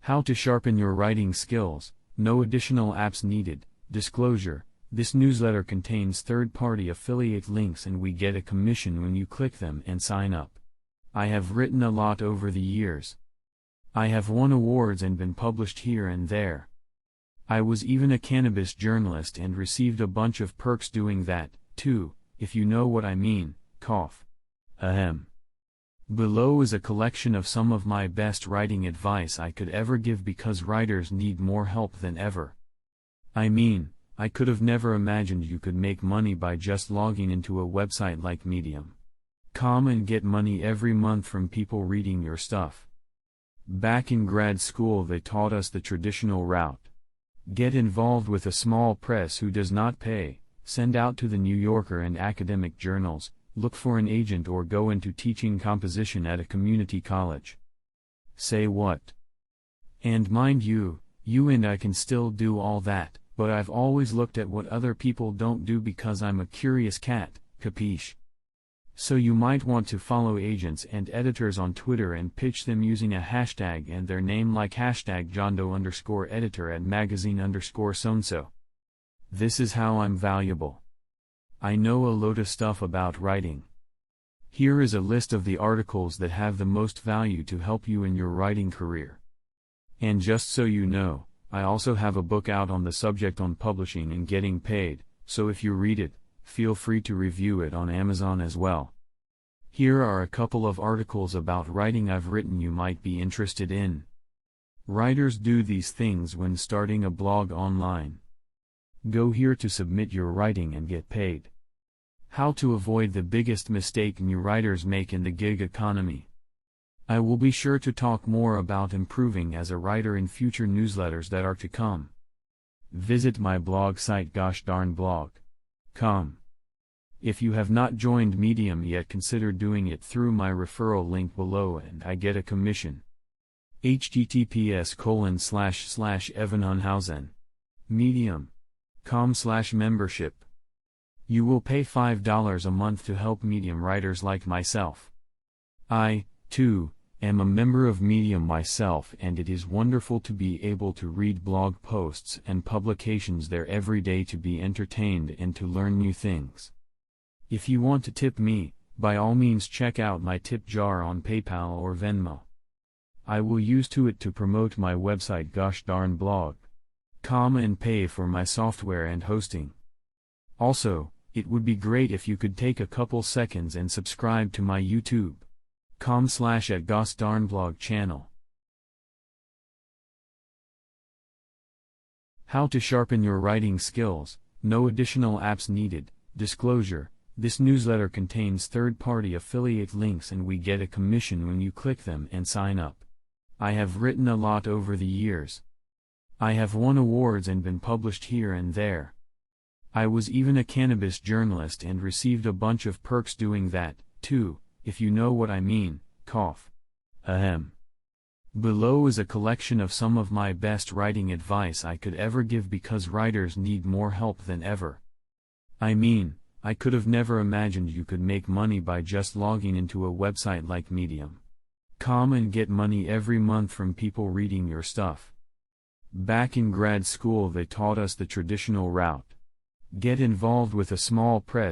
How to sharpen your writing skills, no additional apps needed. Disclosure: this newsletter contains third-party affiliate links and we get a commission when you click them and sign up. I have written a lot over the years. I have won awards and been published here and there. I was even a cannabis journalist and received a bunch of perks doing that, too, if you know what I mean. Cough. Ahem. Below is a collection of some of my best writing advice I could ever give because writers need more help than ever. I mean, I could have never imagined you could make money by just logging into a website like Medium.com and get money every month from people reading your stuff. Back in grad school they taught us the traditional route. Get involved with a small press who does not pay, send out to the New Yorker and academic journals, look for an agent or go into teaching composition at a community college. Say what? And mind you, you and I can still do all that, but I've always looked at what other people don't do because I'm a curious cat, capiche? So you might want to follow agents and editors on Twitter and pitch them using a hashtag and their name like #Jondo_editor at magazine_sonso. This is how I'm valuable. I know a load of stuff about writing. Here is a list of the articles that have the most value to help you in your writing career. And just so you know, I also have a book out on the subject on publishing and getting paid, so if you read it, feel free to review it on Amazon as well. Here are a couple of articles about writing I've written you might be interested in. Writers do these things when starting a blog online. Go here to submit your writing and get paid. How to avoid the biggest mistake new writers make in the gig economy. I will be sure to talk more about improving as a writer in future newsletters that are to come. Visit my blog site GoshDarnBlog.com. If you have not joined Medium yet, consider doing it through my referral link below and I get a commission. https://evanhunhausen. Medium.com/membership. You will pay $5 a month to help Medium writers like myself. I, too, am a member of Medium myself and it is wonderful to be able to read blog posts and publications there every day to be entertained and to learn new things. If you want to tip me, by all means check out my tip jar on PayPal or Venmo. I will use it to promote my website GoshDarnBlog.com and pay for my software and hosting. Also, it would be great if you could take a couple seconds and subscribe to my YouTube.com/@GoshDarnBlog channel. How to sharpen your writing skills, no additional apps needed. Disclosure: this newsletter contains third-party affiliate links and we get a commission when you click them and sign up. I have written a lot over the years. I have won awards and been published here and there. I was even a cannabis journalist and received a bunch of perks doing that, too, if you know what I mean. Cough. Ahem. Below is a collection of some of my best writing advice I could ever give because writers need more help than ever. I mean, I could have never imagined you could make money by just logging into a website like Medium.com and get money every month from people reading your stuff. Back in grad school they taught us the traditional route. Get involved with a small press